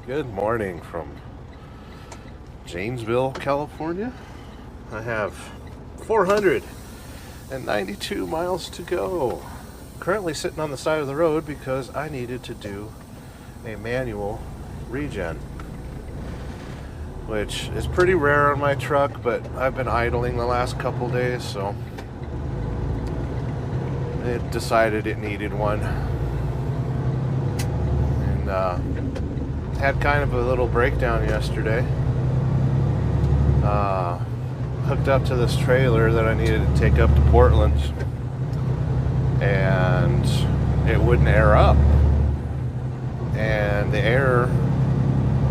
Good morning from Janesville, California. I have 492 miles to go. Currently sitting on the side of the road because I needed to do a manual regen, which is pretty rare on my truck, but I've been idling the last couple days, so it decided it needed one. And had kind of a little breakdown yesterday. Hooked up to this trailer that I needed to take up to Portland, and it wouldn't air up, and the air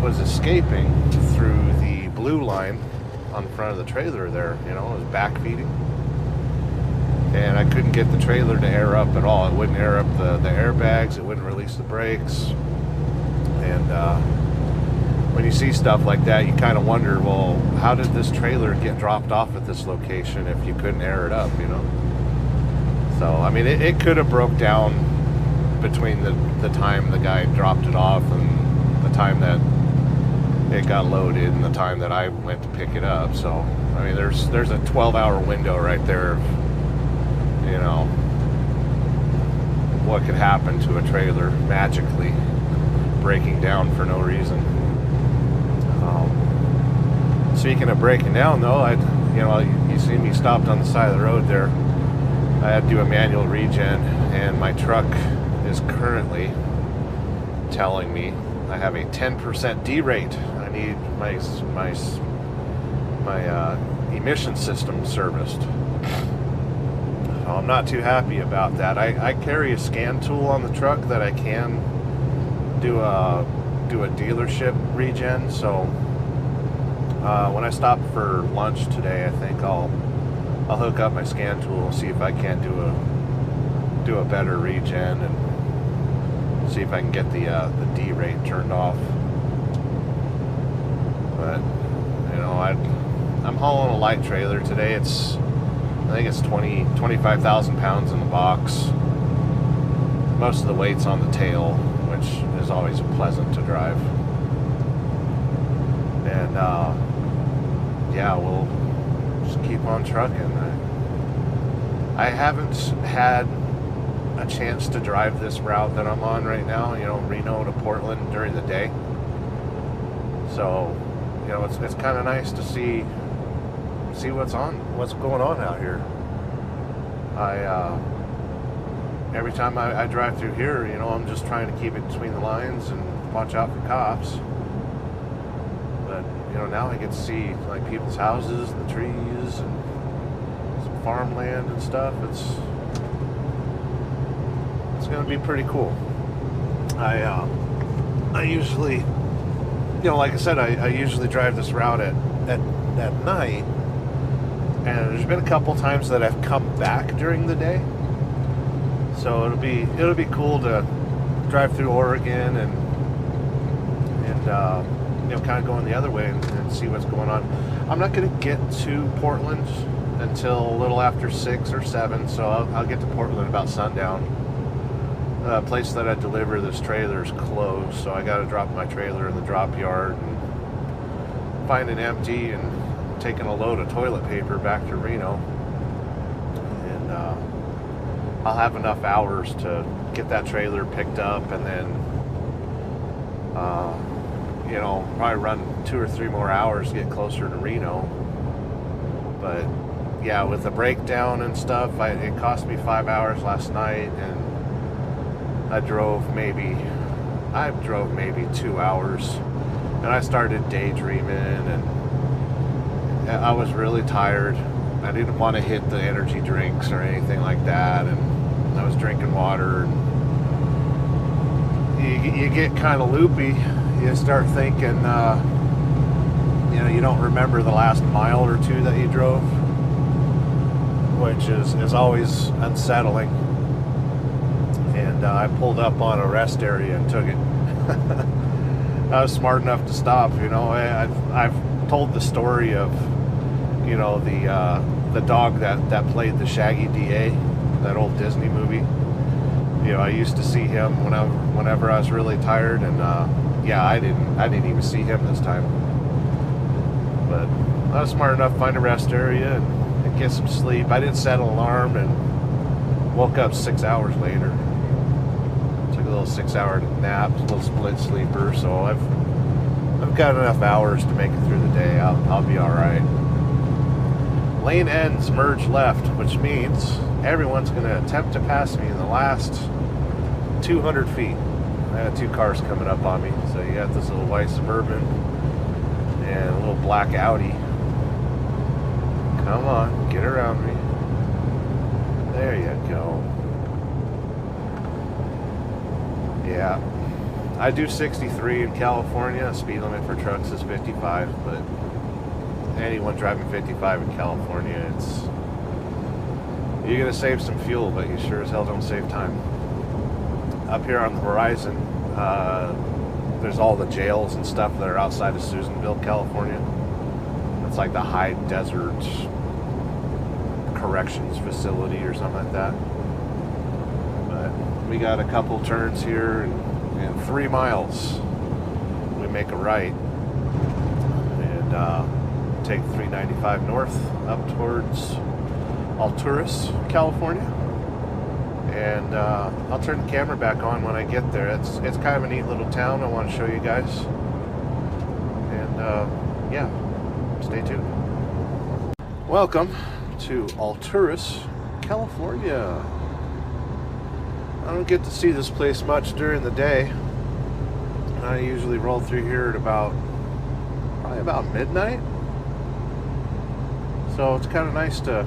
was escaping through the blue line on the front of the trailer there. It was backfeeding, and I couldn't get the trailer to air up at all. It wouldn't air up the airbags, it wouldn't release the brakes. And when you see stuff like that, you kind of wonder, well, how did this trailer get dropped off at this location if you couldn't air it up, So, I mean, it could have broke down between the time the guy dropped it off and the time that it got loaded and the time that I went to pick it up. So, I mean, there's a 12-hour window right there of, what could happen to a trailer magically breaking down for no reason. Speaking of breaking down, though, you see me stopped on the side of the road there. I had to do a manual regen, and my truck is currently telling me I have a 10% D-rate. I need my emission system serviced. So I'm not too happy about that. I carry a scan tool on the truck that I can do a dealership regen. So when I stop for lunch today, I think I'll hook up my scan tool and see if I can't do a better regen and see if I can get the D rate turned off. But I'm hauling a light trailer today. I think it's 25,000 pounds in the box. Most of the weight's on the tail, which is always pleasant to drive. And we'll just keep on trucking. I haven't had a chance to drive this route that I'm on right now, Reno to Portland during the day. So, it's kind of nice to see what's going on out here. Every time I drive through here, I'm just trying to keep it between the lines and watch out for cops. But, now I get to see like people's houses and the trees and some farmland and stuff. It's going to be pretty cool. I usually, like I said, I usually drive this route at night, and there's been a couple times that I've come back during the day. So it'll be cool to drive through Oregon and kind of going the other way and see what's going on. I'm not going to get to Portland until a little after 6 or 7, so I'll get to Portland about sundown. The place that I deliver this trailer is closed, so I got to drop my trailer in the drop yard and find it empty and taking a load of toilet paper back to Reno. And I'll have enough hours to get that trailer picked up, and then probably run 2 or 3 more hours to get closer to Reno. But yeah, with the breakdown and stuff, it cost me 5 hours last night, and I drove maybe 2 hours, and I started daydreaming, and I was really tired. I didn't want to hit the energy drinks or anything like that, and I was drinking water, and you get kind of loopy. You start thinking, you don't remember the last mile or two that you drove, which is always unsettling. And I pulled up on a rest area and took it. I was smart enough to stop. I've told the story of, the dog that played the Shaggy DA, that old Disney movie. I used to see him whenever I was really tired, and yeah, I didn't even see him this time. But I was smart enough to find a rest area and get some sleep. I didn't set an alarm and woke up 6 hours later. Took a little 6-hour nap, a little split sleeper, so I've got enough hours to make it through the day. I'll be all right. Lane ends merge left, which means everyone's going to attempt to pass me in the last 200 feet. I got 2 cars coming up on me. So you got this little white Suburban and a little black Audi. Come on, get around me. There you go. Yeah. I do 63 in California. Speed limit for trucks is 55, but anyone driving 55 in California, you're going to save some fuel, but you sure as hell don't save time. Up here on the horizon, there's all the jails and stuff that are outside of Susanville, California. It's like the high desert corrections facility or something like that. But we got a couple turns here, and in 3 miles we make a right and take 395 north up towards Alturas, California. And I'll turn the camera back on when I get there. It's kind of a neat little town. I want to show you guys. And yeah, stay tuned. Welcome to Alturas, California. I don't get to see this place much during the day. I usually roll through here at probably about midnight. So it's kind of nice to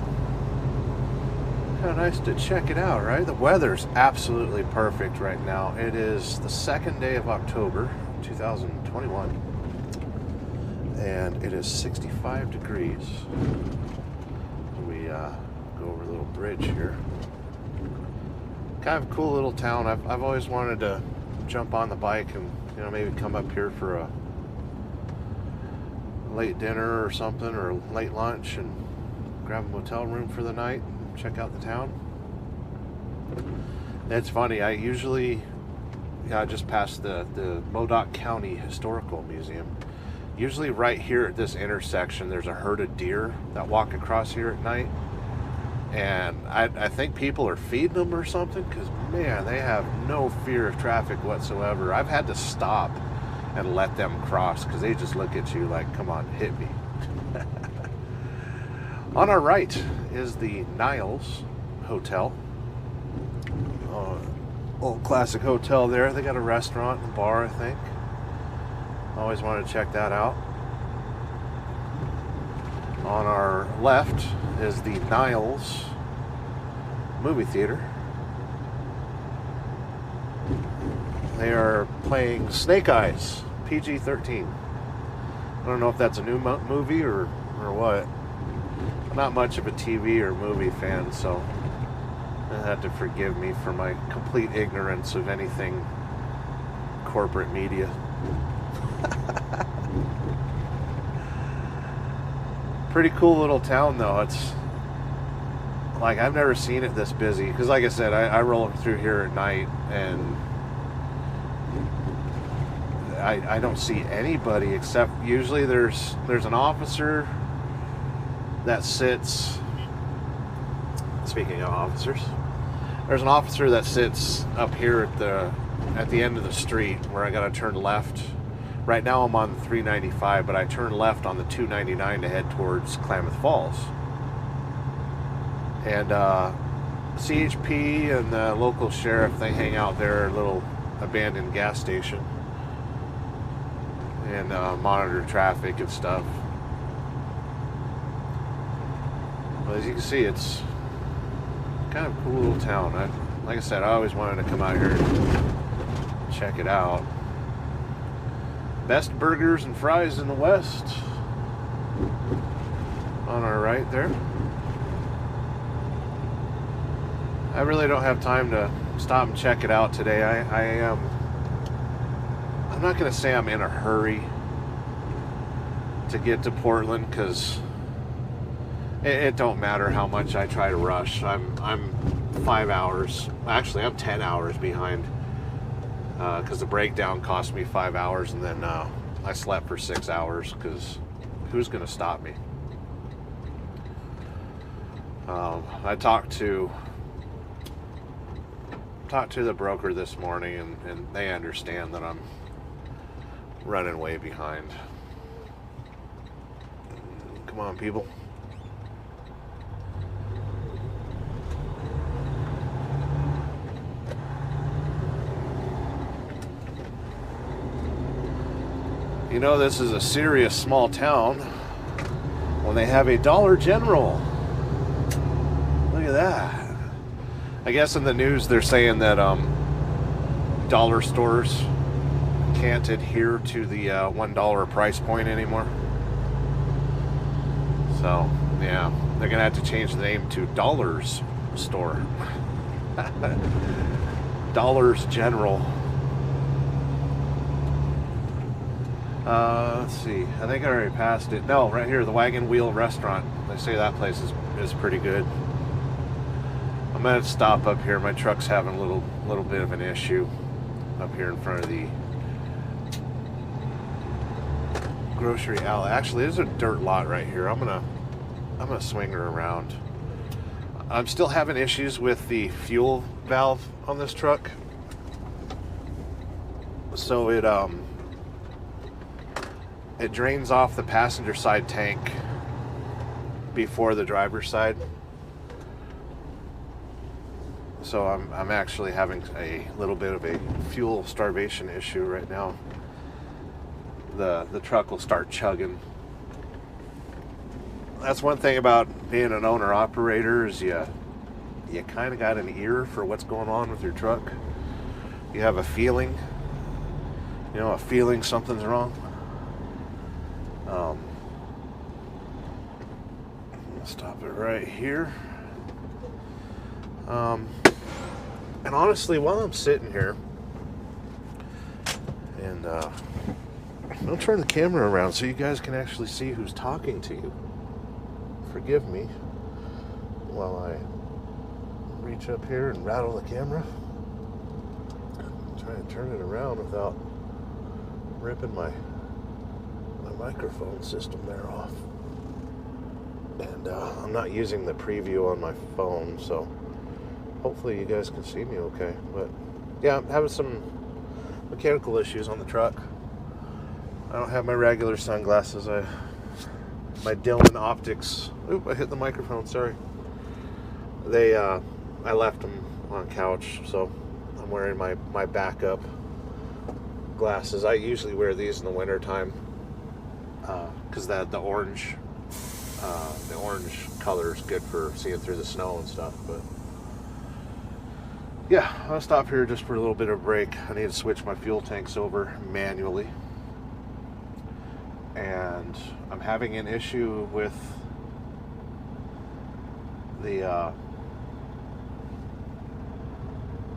check it out, right? The weather's absolutely perfect right now. It is the 2nd day of October, 2021, and it is 65 degrees. We go over a little bridge here. Kind of a cool little town. I've always wanted to jump on the bike and maybe come up here for a late dinner or something, or late lunch, and grab a motel room for the night and check out the town. It's funny, I usually just passed the Modoc County Historical Museum. Usually right here at this intersection there's a herd of deer that walk across here at night, and I think people are feeding them or something, because man, they have no fear of traffic whatsoever. I've had to stop and let them cross because they just look at you like, come on, hit me. On our right is the Niles Hotel. Old classic hotel there. They got a restaurant and bar, I think. Always wanted to check that out. On our left is the Niles movie theater. They are playing Snake Eyes, PG-13. I don't know if that's a new movie or what. I'm not much of a TV or movie fan, so you have to forgive me for my complete ignorance of anything corporate media. Pretty cool little town, though. It's like, I've never seen it this busy, because like I said, I roll through here at night and I don't see anybody, except usually there's an officer that sits, speaking of officers, there's an officer that sits up here at the end of the street where I gotta turn left. Right now I'm on the 395, but I turn left on the 299 to head towards Klamath Falls. And CHP and the local sheriff, they hang out there at a little abandoned gas station and monitor traffic and stuff. But as you can see, it's kind of a cool little town. Like I said, I always wanted to come out here and check it out. Best burgers and fries in the West. On our right there. I really don't have time to stop and check it out today. I'm not going to say I'm in a hurry to get to Portland, because it don't matter how much I try to rush. I'm 5 hours. Actually, I'm 10 hours behind because the breakdown cost me 5 hours, and then I slept for 6 hours because who's going to stop me? I talked to the broker this morning, and they understand that I'm running way behind. Come on, people. You know, this is a serious small town when they have a Dollar General. Look at that. I guess in the news they're saying that dollar stores can't adhere to the $1 price point anymore. So, yeah, they're going to have to change the name to Dollars Store. Dollars General. Let's see. I think I already passed it. No, right here, the Wagon Wheel Restaurant. They say that place is pretty good. I'm gonna stop up here. My truck's having a little bit of an issue up here in front of the grocery alley. Actually, there's a dirt lot right here. I'm gonna swing her around. I'm still having issues with the fuel valve on this truck. So it drains off the passenger side tank before the driver's side. So I'm actually having a little bit of a fuel starvation issue right now. The truck will start chugging. That's one thing about being an owner operator is you kind of got an ear for what's going on with your truck. You have a feeling, something's wrong. Stop it right here. And honestly, while I'm sitting here, and I'll turn the camera around so you guys can actually see who's talking to you. Forgive me while I reach up here and rattle the camera. Try and turn it around without ripping my microphone system there off. And I'm not using the preview on my phone, so hopefully you guys can see me okay. But yeah, I'm having some mechanical issues on the truck. I don't have my regular sunglasses. My Dylan Optics. Oop, I hit the microphone, sorry. I left them on couch, so I'm wearing my backup glasses. I usually wear these in the winter time because the orange color is good for seeing through the snow and stuff. But yeah, I'll stop here just for a little bit of a break. I need to switch my fuel tanks over manually, and I'm having an issue with the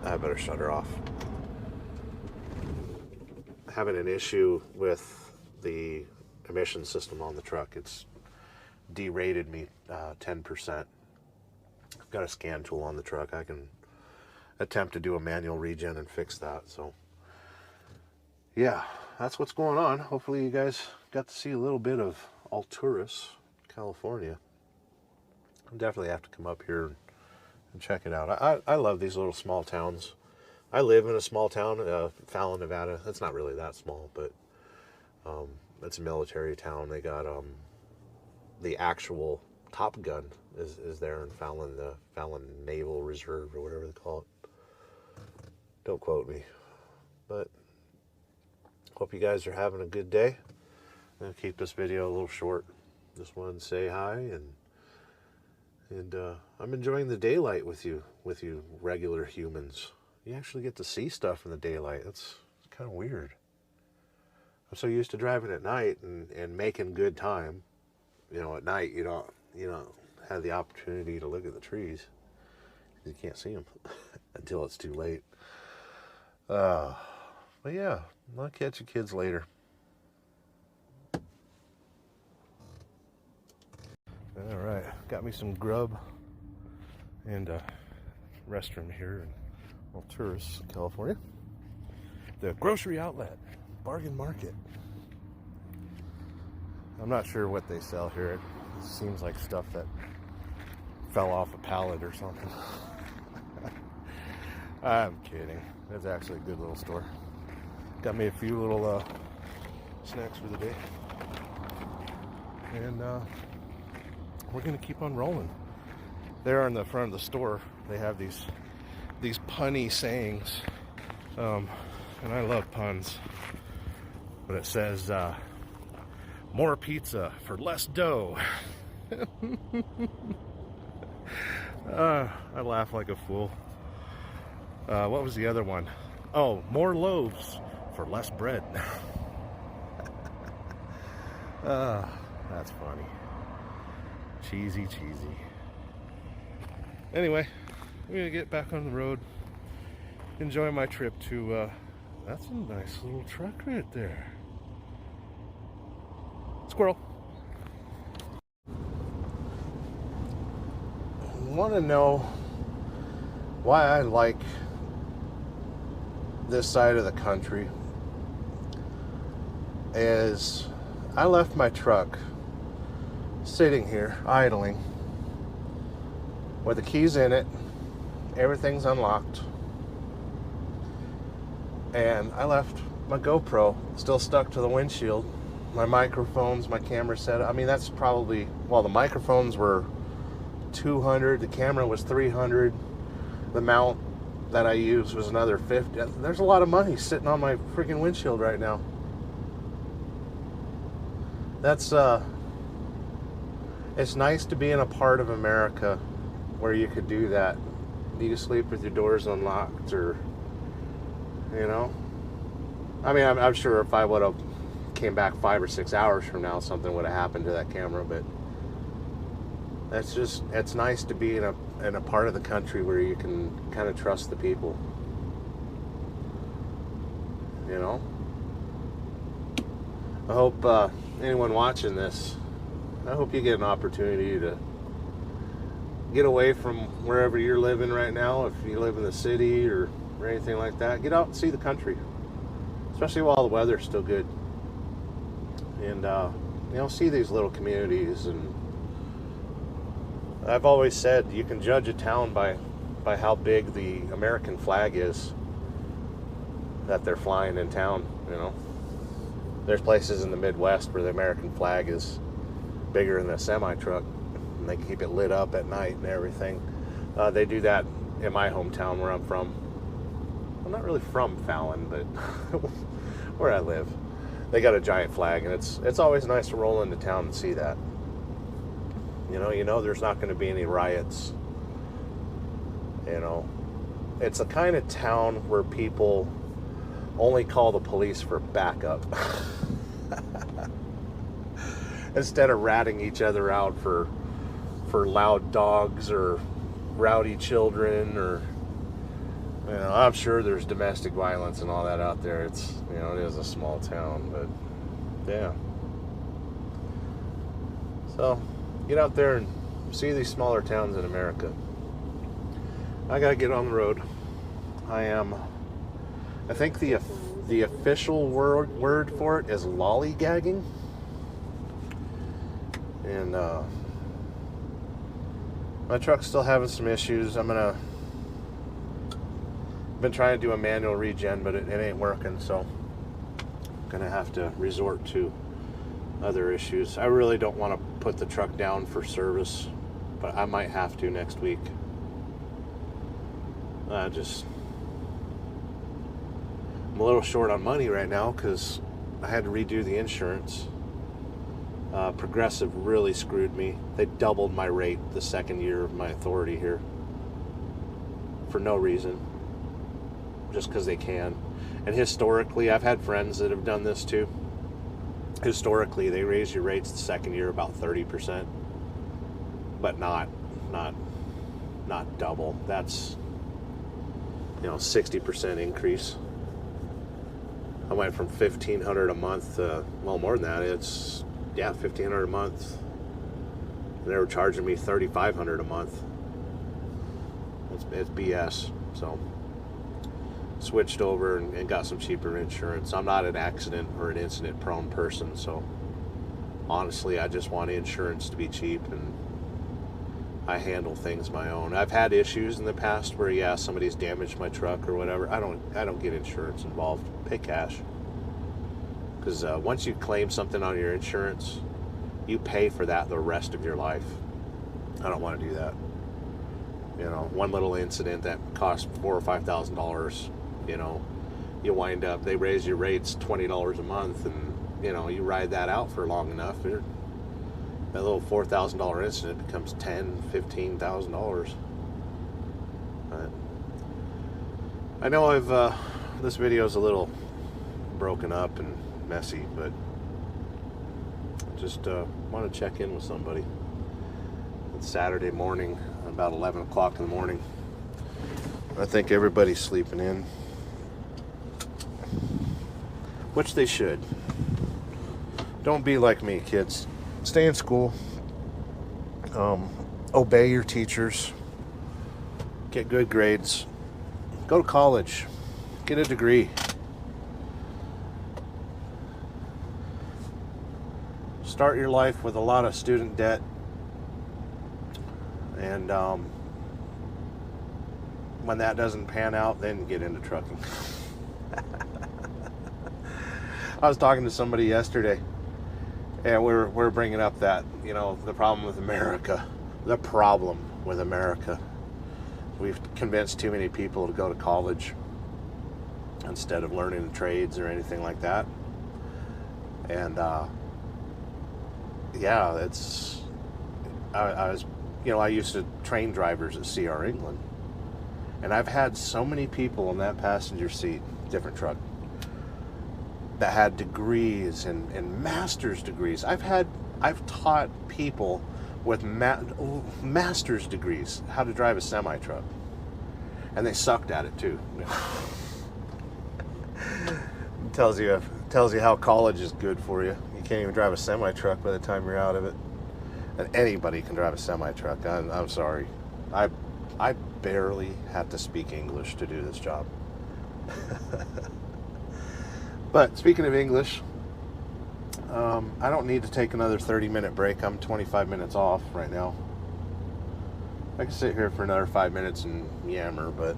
I better shut her off. Having an issue with the emission system on the truck. It's derated me 10%. I've got a scan tool on the truck. I can attempt to do a manual regen and fix that. So yeah, that's what's going on. Hopefully you guys got to see a little bit of Alturas, California. I'll definitely have to come up here and check it out. I love these little small towns. I live in a small town, Fallon, Nevada. It's not really that small, but it's a military town. They got the actual Top Gun is there in Fallon, the Fallon Naval Reserve or whatever they call it. Don't quote me, but hope you guys are having a good day. I'm gonna keep this video a little short. Just wanted to say hi, and I'm enjoying the daylight with you regular humans. You actually get to see stuff in the daylight. That's kind of weird. I'm so used to driving at night and making good time. At night you don't have the opportunity to look at the trees. You can't see them until it's too late. But yeah, I'll catch you kids later. All right, got me some grub and restroom here in Alturas, California. The grocery outlet, bargain market. I'm not sure what they sell here. It seems like stuff that fell off a pallet or something. I'm kidding. It's actually a good little store. Got me a few little snacks for the day. And we're going to keep on rolling. There in the front of the store, they have these punny sayings. And I love puns. But it says, more pizza for less dough. I laugh like a fool. What was the other one? Oh, more loaves for less bread. That's funny. Cheesy. Anyway, I'm gonna get back on the road. Enjoy my trip to, that's a nice little truck right there. Squirrel. Want to know why I like this side of the country? Is I left my truck sitting here idling with the keys in it, everything's unlocked, and I left my GoPro still stuck to the windshield, my microphones, my camera setup. I mean, that's probably, well, the microphones were $200, the camera was $300, the mount that I used was another $50. There's a lot of money sitting on my freaking windshield right now. That's it's nice to be in a part of America where you could do that. You can sleep with your doors unlocked, or, you know, I mean, I'm sure if I would have came back 5 or 6 hours from now, something would have happened to that camera. But that's just, it's nice to be in a part of the country where you can kind of trust the people, you know. I hope anyone watching this, I hope you get an opportunity to get away from wherever you're living right now. If you live in the city or anything like that, get out and see the country, especially while the weather's still good. And you know, see these little communities. And I've always said you can judge a town by how big the American flag is that they're flying in town. You know, there's places in the Midwest where the American flag is bigger than a semi-truck, and they keep it lit up at night and everything. They do that in my hometown where I'm from. I'm not really from Fallon, but where I live, they got a giant flag, and it's always nice to roll into town and see that. You know, there's not going to be any riots. You know, it's a kind of town where people only call the police for backup. Instead of ratting each other out for loud dogs or rowdy children, or, you know, I'm sure there's domestic violence and all that out there. It's, you know, it is a small town, but yeah. So get out there and see these smaller towns in America. I gotta get on the road. I think the official word for it is lollygagging. And my truck's still having some issues. I've been trying to do a manual regen, but it ain't working, so I'm gonna have to resort to other issues. I really don't want to put the truck down for service, but I might have to next week. I'm a little short on money right now because I had to redo the insurance. Progressive really screwed me. They doubled my rate the second year of my authority here for no reason, just because they can. And historically, I've had friends that have done this too. Historically, they raise your rates the second year about 30%, but not double. That's, you know, 60% increase. I went from $1,500 a month, well, more than that. It's, yeah, $1,500 a month. And they were charging me $3,500 a month. It's BS. So switched over and got some cheaper insurance. I'm not an accident or an incident prone person, so honestly, I just want insurance to be cheap, and I handle things my own. I've had issues in the past where, yeah, somebody's damaged my truck or whatever. I don't get insurance involved. Pay cash. Because once you claim something on your insurance, you pay for that the rest of your life. I don't want to do that. You know, one little incident that costs $4,000 or $5,000, you know, you wind up, they raise your rates $20 a month, and you know, you ride that out for long enough, that little $4,000 incident becomes $10,000, $15,000. I know this video is a little broken up and messy, but just want to check in with somebody. It's Saturday morning, about 11 o'clock in the morning. I think everybody's sleeping in, which they should. Don't be like me, kids. Stay in school. Obey your teachers. Get good grades. Go to college. Get a degree. Start your life with a lot of student debt. And when that doesn't pan out, then get into trucking. I was talking to somebody yesterday, and we're bringing up that, you know, the problem with America. The problem with America. We've convinced too many people to go to college instead of learning trades or anything like that. And yeah, it's I was, you know, I used to train drivers at CR England, and I've had so many people in that passenger seat, different truck, that had degrees and master's degrees. I've taught people with master's degrees how to drive a semi truck, and they sucked at it too. tells you how college is good for you. You can't even drive a semi truck by the time you're out of it. And anybody can drive a semi truck. I'm sorry, I barely have to speak English to do this job. But speaking of English, I don't need to take another 30-minute break. I'm 25 minutes off right now. I can sit here for another 5 minutes and yammer, but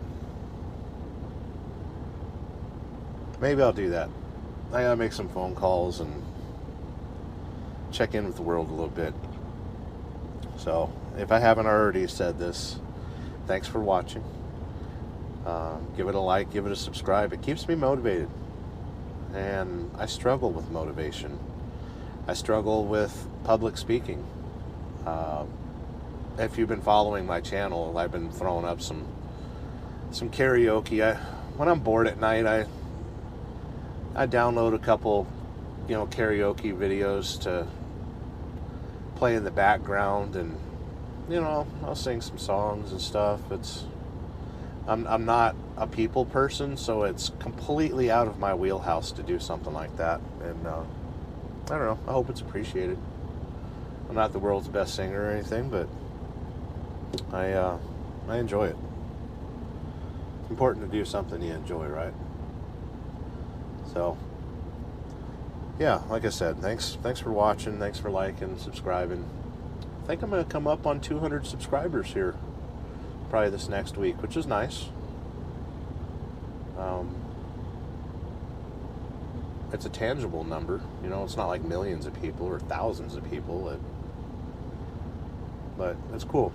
maybe I'll do that. I gotta make some phone calls and check in with the world a little bit. So, if I haven't already said this, thanks for watching. Give it a like, give it a subscribe. It keeps me motivated. And I struggle with motivation. I struggle with public speaking. If you've been following my channel, I've been throwing up some karaoke. When I'm bored at night, I download a couple, you know, karaoke videos to play in the background, and you know, I'll sing some songs and stuff. I'm not a people person, so it's completely out of my wheelhouse to do something like that. And I don't know, I hope it's appreciated. I'm not the world's best singer or anything, but I enjoy it. It's important to do something you enjoy, right? So yeah, like I said, thanks for watching, thanks for liking, subscribing. I think I'm going to come up on 200 subscribers here probably this next week, which is nice. It's a tangible number, you know. It's not like millions of people or thousands of people, but it's cool.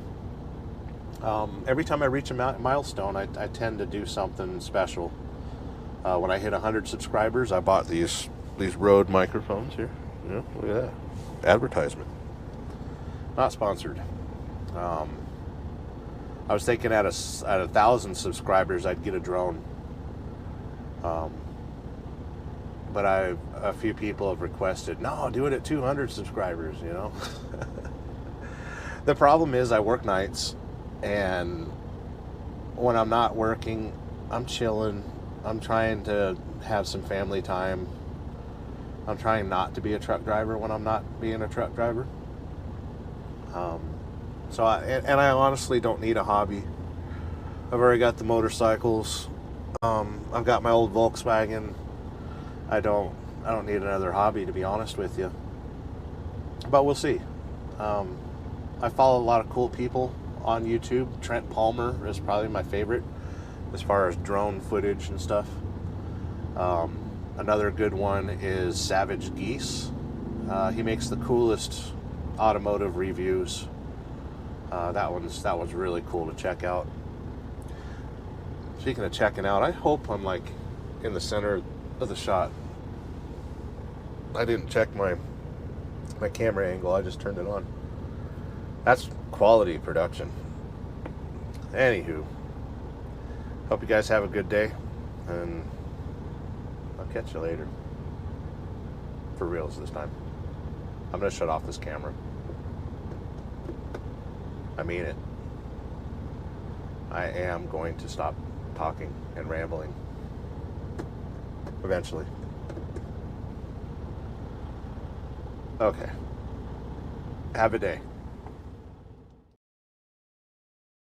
Every time I reach a milestone, I tend to do something special. When I hit 100 subscribers, I bought these Rode microphones here. Yeah, look at that advertisement. Not sponsored. I was thinking at 1,000 subscribers, I'd get a drone. But a few people have requested, no, do it at 200 subscribers, you know. The problem is I work nights, and when I'm not working, I'm chilling. I'm trying to have some family time. I'm trying not to be a truck driver when I'm not being a truck driver. I honestly don't need a hobby. I've already got the motorcycles. I've got my old Volkswagen. I don't need another hobby, to be honest with you. But we'll see. I follow a lot of cool people on YouTube. Trent Palmer is probably my favorite as far as drone footage and stuff. Another good one is Savage Geese. He makes the coolest automotive reviews. That was really cool to check out. Speaking of checking out, I hope I'm like in the center of the shot. I didn't check my camera angle. I just turned it on. That's quality production. Anywho, hope you guys have a good day, and I'll catch you later. For reals this time. I'm gonna shut off this camera. I mean it. I am going to stop talking and rambling. Eventually. Okay. Have a day.